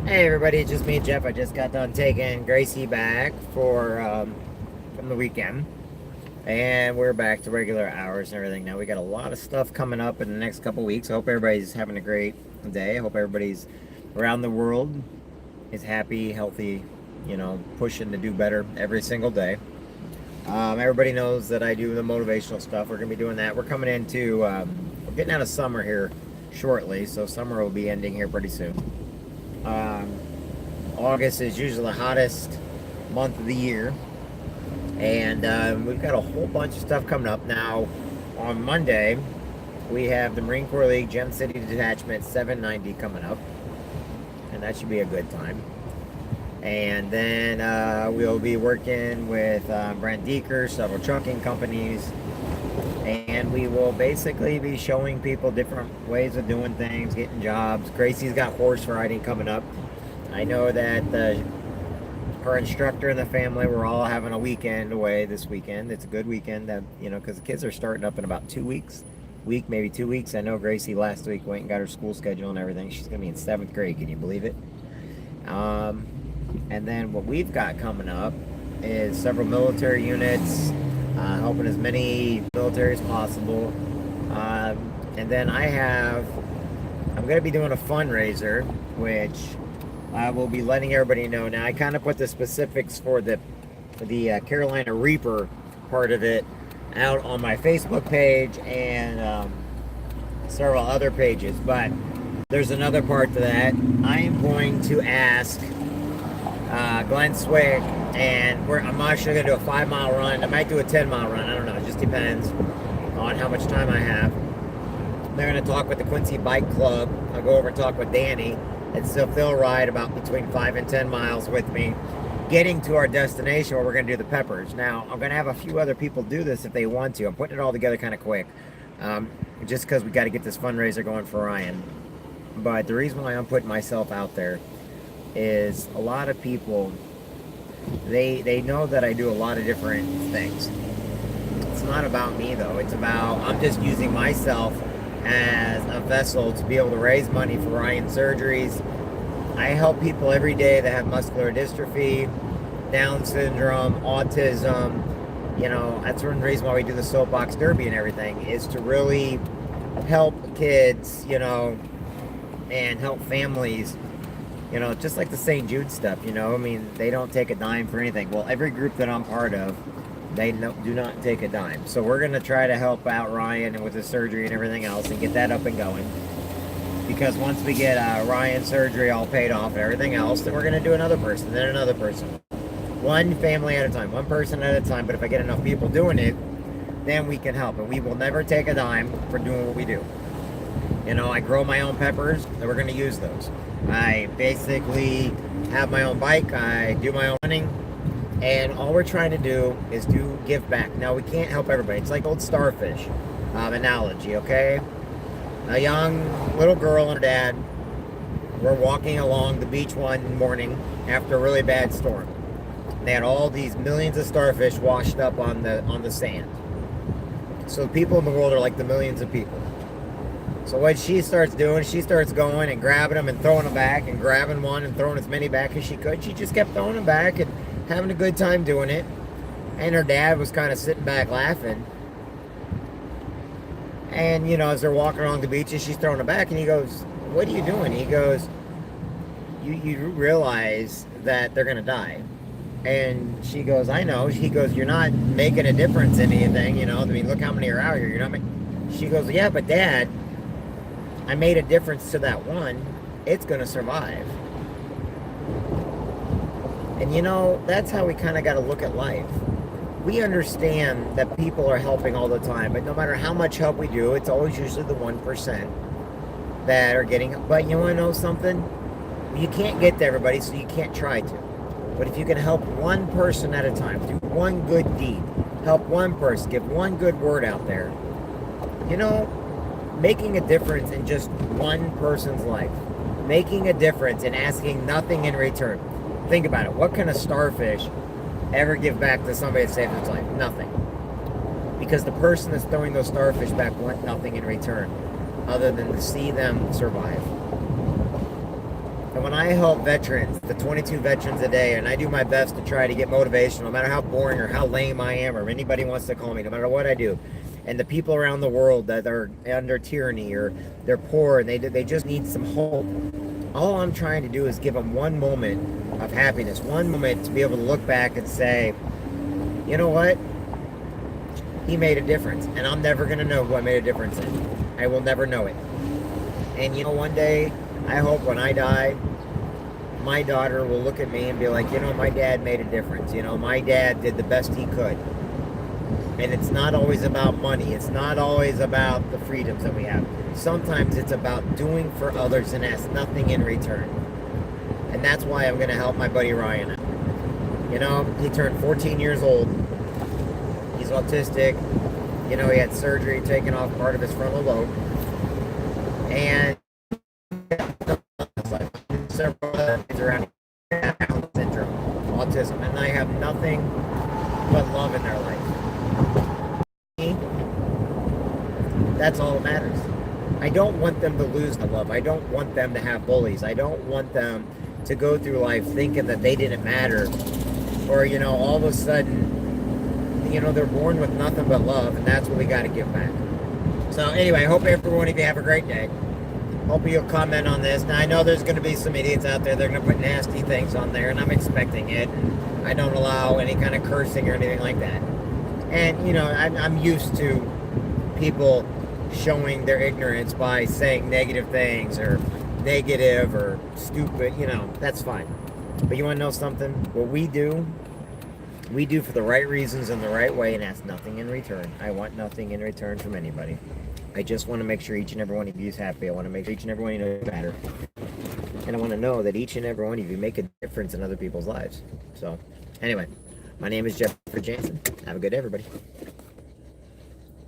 Hey everybody, it's just me and Jeff. I just got done taking Gracie back from the weekend, and we're back to regular hours and everything. Now we got a lot of stuff coming up in the next couple weeks. I hope everybody's having a great day. I hope everybody's around the world is happy, healthy, pushing to do better every single day. Everybody knows that I do the motivational stuff. We're gonna be doing that. We're getting out of summer here shortly, so summer will be ending here pretty soon. Um, August is usually the hottest month of the year, and we've got a whole bunch of stuff coming up. Now, on Monday, we have the Marine Corps League Gem City Detachment 790 coming up, and that should be a good time. And then we'll be working with Brent Deeker, several trucking companies, and we will basically be showing people different ways of doing things, getting jobs. Gracie's got horse riding coming up. I know that her instructor and the family, we're all having a weekend away this weekend. It's a good weekend, because the kids are starting up in about 2 weeks, maybe 2 weeks. I know Gracie last week went and got her school schedule and everything. She's going to be in 7th grade. Can you believe it? And then what we've got coming up is several military units, helping as many military as possible. And then I'm going to be doing a fundraiser, which I will be letting everybody know. Now, I kind of put the specifics for the Carolina Reaper part of it out on my Facebook page and several other pages, but there's another part to that. I am going to ask Glenn Swick, and I'm actually going to do a 5-mile run. I might do a 10-mile run. I don't know. It just depends on how much time I have. They're going to talk with the Quincy Bike Club. I'll go over and talk with Danny, and so if they'll ride about between 5 and 10 miles with me, getting to our destination where we're going to do the peppers. Now, I'm going to have a few other people do this if they want to. I'm putting it all together kind of quick, just because we got to get this fundraiser going for Ryan. But the reason why I'm putting myself out there is a lot of people, they know that I do a lot of different things. It's not about me though. I'm just using myself as a vessel to be able to raise money for Ryan surgeries. I help people every day that have muscular dystrophy, Down syndrome, autism. That's one reason why we do the soapbox derby and everything, is to really help kids, and help families, just like the St. Jude stuff, they don't take a dime for anything. Well, every group that I'm part of, they do not take a dime. So we're going to try to help out Ryan and with his surgery and everything else and get that up and going. Because once we get Ryan's surgery all paid off and everything else, then we're going to do another person, then another person. One family at a time, one person at a time. But if I get enough people doing it, then we can help. And we will never take a dime for doing what we do. I grow my own peppers, and we're going to use those. I basically have my own bike. I do my own running. And all we're trying to do is give back. Now, we can't help everybody. It's like old starfish analogy, okay? A young little girl and her dad were walking along the beach one morning after a really bad storm. They had all these millions of starfish washed up on the sand. So the people in the world are like the millions of people. So what she starts doing, she starts going and grabbing them and throwing them back and grabbing one and throwing as many back as she could. She just kept throwing them back and having a good time doing it. And her dad was kind of sitting back laughing. And, as they're walking along the beach and she's throwing them back, and he goes, "What are you doing?" He goes, you realize that they're going to die. And she goes, "I know." He goes, "You're not making a difference in anything, look how many are out here. You're not making." She goes, "Yeah, but Dad, I made a difference to that one. It's going to survive." And that's how we kind of got to look at life. We understand that people are helping all the time, but no matter how much help we do, it's always usually the 1% that are getting it. But you want to know something? You can't get to everybody, so you can't try to. But if you can help one person at a time, do one good deed, help one person, give one good word out there, making a difference in just one person's life, making a difference and asking nothing in return. Think about it. What can a starfish ever give back to somebody that saved its life? Nothing. Because the person that's throwing those starfish back want nothing in return other than to see them survive. And when I help veterans, the 22 veterans a day, and I do my best to try to get motivation, no matter how boring or how lame I am, or anybody wants to call me, no matter what I do, and the people around the world that are under tyranny or they're poor and they just need some hope, all I'm trying to do is give them one moment of happiness, one moment to be able to look back and say, you know what? He made a difference, and I'm never going to know who I made a difference in. I will never know it. And you know, one day, I hope when I die, my daughter will look at me and be like, you know, my dad made a difference. You know, my dad did the best he could. And it's not always about money. It's not always about the freedoms that we have. Sometimes it's about doing for others and ask nothing in return. And that's why I'm going to help my buddy Ryan out. You know, he turned 14 years old. He's autistic. You know, he had surgery taking off part of his frontal lobe. And several other things around Down syndrome, autism, and I have nothing but love in their life. That's all that matters. I don't want them to lose the love. I don't want them to have bullies. I don't want them to go through life thinking that they didn't matter, or, you know, all of a sudden, you know, they're born with nothing but love, and that's what we got to give back. So anyway, I hope every one of you have a great day. Hope you'll comment on this. Now, I know there's going to be some idiots out there. They're going to put nasty things on there, and I'm expecting it. And I don't allow any kind of cursing or anything like that. And, you know, I'm used to people showing their ignorance by saying negative things or negative or stupid. You know, that's fine. But you want to know something? What we do for the right reasons in the right way and ask nothing in return. I want nothing in return from anybody. I just want to make sure each and every one of you is happy. I want to make sure each and every one of you knows matter. And I want to know that each and every one of you make a difference in other people's lives. So, anyway, my name is Jeffrey Jansen. Have a good day, everybody.